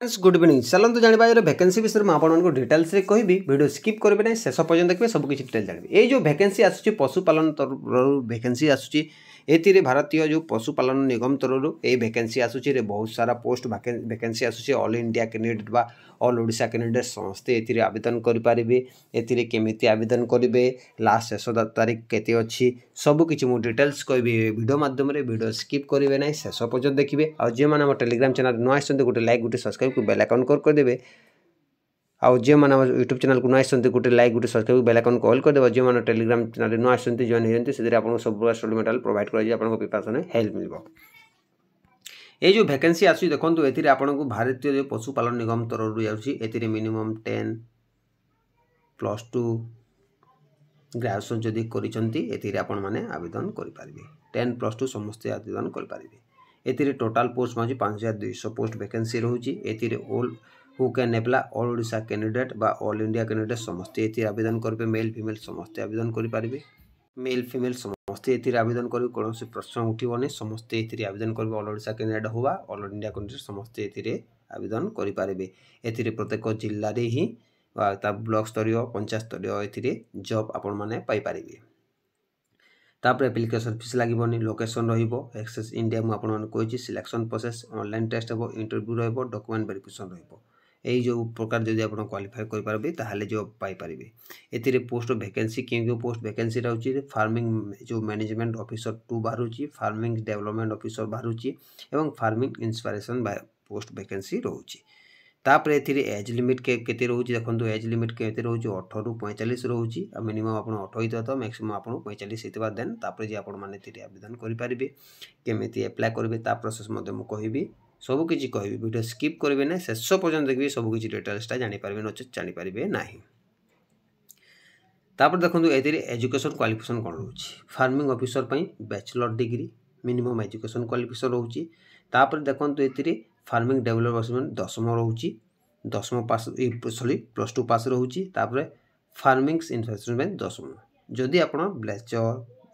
Friends good evening चलते जानवा vacancy विषय में आपको डिटेल्स रे कहबी वीडियो स्किप करेंगे ना शेष पर्यटन देखिए सब किसी डिटेल जानवे ये जो वैकेंसी आसूँ पशुपालन तरफ वैकेंसी आसूँ ए भारतीय जो पशुपालन निगम तरफ ये वैकेंसी आसूँ बहुत सारा पोस्ट वैकेंसी आसूँ ऑल इंडिया कैंडिडेट बा ऑल ओडिशा कैंडिडेट समस्ते ये आवेदन करेंगे ए केमी आवेदन करेंगे लास्ट शेष तारीख केते अच्छी सबकि मुझे डिटेल्स कहबी वीडियो मध्यम वीडियो स्किप करेंगे ना शेष पर्यटन देखिए और जो मैंने टेलीग्राम चैनल नुआ आसते गोटे लाइक गोटे सब्सक्राइब को बेल आइकन करदेवे आउ जो मैंने यूट्यूब चैनल को नुआ आसते गोटे लाइक गोटे सब्सक्राइब बेल आइकन कॉल करदेव जो मैंने टेलीग्राम चैनल नुआ आसते जॉइन होती से आपको सब स्टडी मटेरियल प्रोवाइड कर प्रिपरेशन हेल्प मिल ये जो वैकेंसी आसूँ देखो ये आपको भारतीय जो पशुपालन निगम तरफ जाऊँगी मिनिमम 10 +2 ग्रेजुएशन जदि करें आवेदन करेंगे 10 +2 समस्ते आवेदन करेंगे ये टोटाल पोस्ट माजी 5200 पोस्ट वैकेंसी रोचे ये all who can apply all Odisha candidate बा ऑल इंडिया कैंडिडेट समस्ते ये आवेदन करेंगे मेल फीमेल समस्ते आवेदन करेंगे मेल फीमेल समस्ते ये आवेदन करेंगे कौन प्रश्न उठबनी समस्ते ये आवेदन करेंगे ऑल ओडिशा कैंडिडेट हुआ ऑल इंडिया कैंडिडेट समस्ते ये आवेदन करेंगे ये प्रत्येक जिले में ही ब्लॉक स्तरीय पंचायत स्तरीय ये जॉब आपण मैंने पाइपर तापर एप्लिकेशन फीस लगभग लोकेशन एक्सेस इंडिया मुझे कही सिलेक्शन प्रोसेस ऑनलाइन टेस्ट हो इंटरव्यू डॉक्यूमेंट वेरिफिकेशन यही जो प्रकार जब आप क्वालिफाई करेंगे ताहले जॉब पाइपर ये पोस्ट वैकेंसी क्यों पोस्ट वैकेंसी रोचे फार्मिंग जो मैनेजमेंट ऑफिसर 2 बाहर फार्मिंग डेवलपमेंट ऑफिसर बाहर फार्मिंग इंस्पिरेशन पोस्ट वैकेंसी रोचे तापर एज लिमिट के रोचे देखो एज लिमिट के रोचे 18 ରୁ 45 रोचे मिनिमम आप 18 होता मैक्सिमम आप 45 होता देन तापर जी आपने आवेदन करेंगे केमी अप्लाई करेंगे प्रोसेस मुझे कहबी सबकि कहबी वीडियो स्किप करेंगे ना शेष पर्यटन देखिए सबकि डिटेल्सटा जानीपारे नचेत जानीपारे ना तापर देखो ये एजुकेशन क्वालिफिकेशन कौन रोचे farming officer bachelor degree minimum education qualification रोचे तापर देखो ये फार्मिंग डेवलपमेंट 10वीं रोचे 10वीं पास सॉरी +2 पास रोचे तापर फार्मिंग इन्वेस्टमेंट 10वीं जदि आप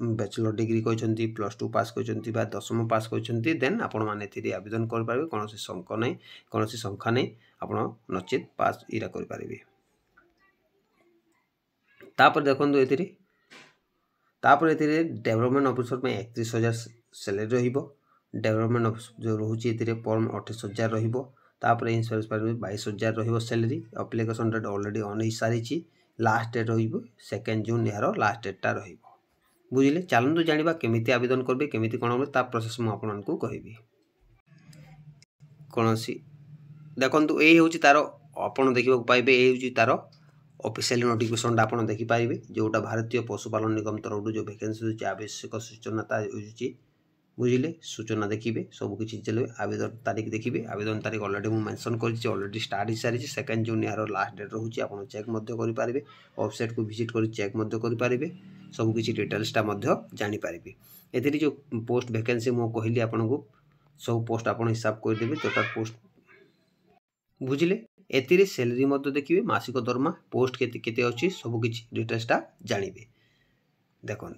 बैचलर डिग्री कहते +2 पास कहते 10वीं पास कहते देन आपने आवेदन करेंगे कौन शंका नहीं कौन संख्या नहीं आप नचेत पास इरा करेंगे तापर देखो ये development officer 31,000 salary development officer जो रोचे ये परम 28,000 तापर insurance 22,000 salary application date already on हो सारी लास्ट डेट रो 2 जून यार लास्ट डेटा बुझे चलतु जाना केमी आवेदन करेंगे केमी कौन ता प्रोसेस मुझे कहबी कौन देखो ये हूँ तार आप देखा पाइबे ये तार ऑफिशियल नोटिफिकेशन आप देखिपारे जोटा भारतीय पशुपालन निगम तरफ जो वैकेंसी आवश्यक सूचना बुझे सूचना देखिए सबकि चलिए आवेदन तारीख देखिए आवेदन तारीख ऑलरेडी मुझे मेंशन कर ऑलरेडी स्टार्ट हो सारी 2 जून यार लास्ट डेट रोचे आप चेक करेंगे वेबसाइट को विजिट कर चेक करेंगे सबकि डिटेल्सटा जानीपारे ये जो पोस्ट वैकेंसी मुझे कहली आपको सब पोस्ट आप हिसाब करदेवे टोटाल पोस्ट बुझे ए सैलरी देखिए मासिक दरमा पोस्ट केते अच्छी सबकि डिटेल्सटा जानवे देखो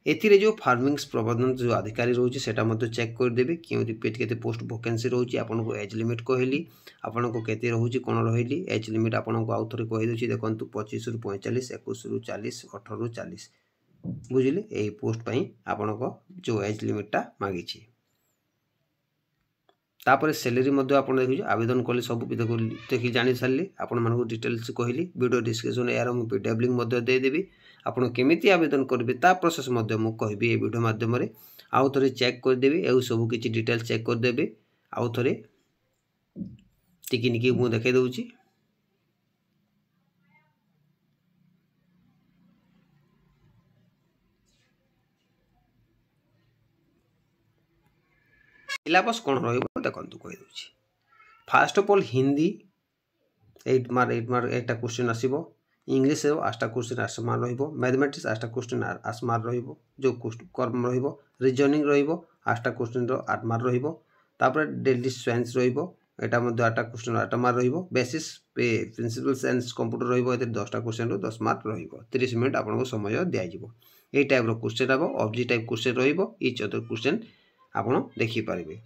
एथिरे जो फार्मिंग प्रबंधन जो अधिकारी रोचे सेटा चेक करदेवे क्यों केते पोस्ट वैकेंसी रोचे आपको एज लिमिट कहली आपको केते रोचे कौन रही एज लिमिट आपको आउ थे कहीदे देखो 25 ରୁ 45 21 ରୁ 40 18 ରୁ 40 बुझे यही पोस्ट आपको जो एज लिमिटा मांगी तापर सैलरी आप देखिए आवेदन कले सब देखिए जानी सारे आपको डिटेल्स कहली वीडियो डिस्क्रिप्शन यार मुझे पीडीएफ लिंक देदेवी आपड़ केमी आवेदन करेंगे ता प्रोसेस मुझे कहबी ये वीडियो मध्यम आउ थे चेक करदेवी ये सबकि डिटेल्स चेक करदेवी आउ थे टिकी मुझे देखा दूसरी सिलेबस कौन देखो कहीदे first of all Hindi 8 mark 8टा क्वेश्चन आसो इंग्लिश 8टा क्वेश्चन 8 मार्क मैथमेटिक्स 8टा क्वेश्चन 8 मार्क जो कर्म रीजनिंग 8टा क्वेश्चन 8 मार्क तापर डेली साइंस यहाँ 8टा question 8 mark basis principles and computer ये 10टा क्वेश्चन 10 मार्क 30 मिनट आपको समय दिज्व ये टाइप क्वेश्चन हम ऑब्जेक्ट टाइप क्वेश्चन रच अदर क्वेश्चन आप देखिपारे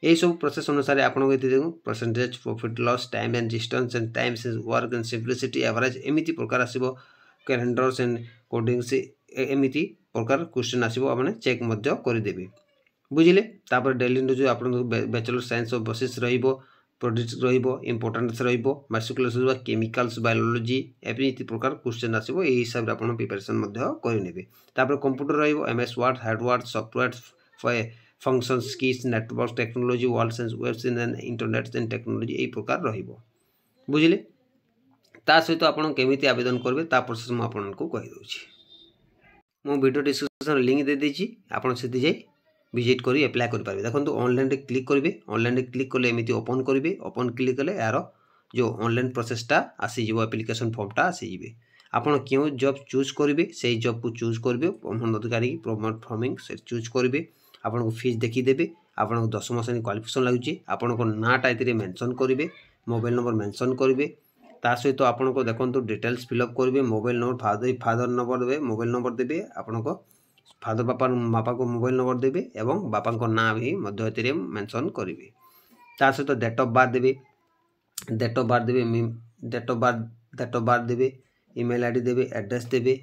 यही सब प्रोसेस अनुसार आपको ये percentage profit loss time and distance and times work and simplicity average एमती प्रकार आसो कैलेंडर्स एंड कोडिंग्स एमती प्रकार क्वेश्चन आसो आपने चेक करदेवी बुझिले। तापर डेली जो आप बैचलर साइंस ऑफ बेसिस रहिबो प्रोडक्ट्स रहिबो इंपोर्टेंस रहिबो मास्कुलस केमिकल्स बायोलॉजी एमती प्रकार क्वेश्चन आसो यही हिसाब से आप प्रिपरेशन करेंगे। तापर कंप्यूटर रहिबो MS word hardware software functions keys network technology worlds and webs and internet and technology यही प्रकार रहिबो बुझिले। ता सहित आप केमिति आवेदन करेंगे ता प्रोसेस मुझे आपको कहीदे मो वीडियो डिस्क्रिप्शन लिंक दे देछि आपन सेति जाई विजिट करी अप्लाई कर पारे। देखो ऑनलाइन रे क्लिक करेंगे ऑनलाइन रे क्लिक कले एमती ओपन करेंगे ओपन क्लिक कले यार जो ऑनलाइन प्रोसेसटा आसीज एप्लिकेशन फॉर्मटा आसीजे आपड़ क्यों जॉब चूज करेंगे से जॉब को चूज करेंगे प्रमोशन अधिकारी प्रमोट फॉर्मिंग से चूज करेंगे आपको फीस देखीदेवे आपको 10वीं श्रेणी क्वालिफिकेशन लगे आपको नाटा ये मेंशन करेंगे मोबाइल नंबर मेंशन करेंगे ता सहित तो आपको देखो डिटेल्स फिलअप करेंगे मोबाइल नंबर फादर नंबर देवे मोबाइल नंबर देवे आपको फादर बापा को मोबाइल नंबर देवे एवं बापा को ना भी मेंशन करेंगे ता सहित तो डेट ऑफ बर्थ देवे डेट ऑफ बर्थ देवे ईमेल आईडी देवे एड्रेस देवे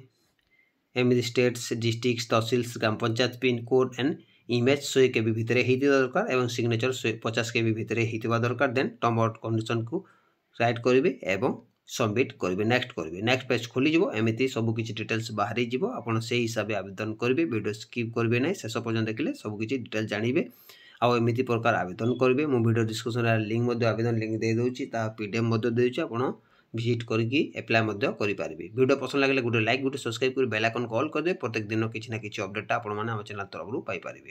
एमती states district tehsils gram panchayat pin code and image 100 KB भितर होता दरकार और सिग्नेचर 50 KB भितर होता दरकार देन टर्म और कंडीशन को राइट करेंगे एवं सबमिट करेंगे नेक्स्ट पेज खोली एमती सबकि डिटेल्स बाहरी जीव आपड़ से हिसाब से आवेदन करेंगे वीडियो स्किप करेंगे ना शेष पर्यटन देखिले सबकि डिटेल जानवे आमती प्रकार आवेदन करेंगे मो वीडियो डिस्क्रिप्शन लिंक आवेदन लिंक दे दूँगी PDF देती आप विजिट करके अप्लाई करेंगे। वीडियो पसंद लगे गोटे लाइक गोटे सब्सक्राइब कर बेल आइकन कॉल करदे प्रत्येक दिन किसी ना किसी अपडेट आप चैनल तरफ पाइपर।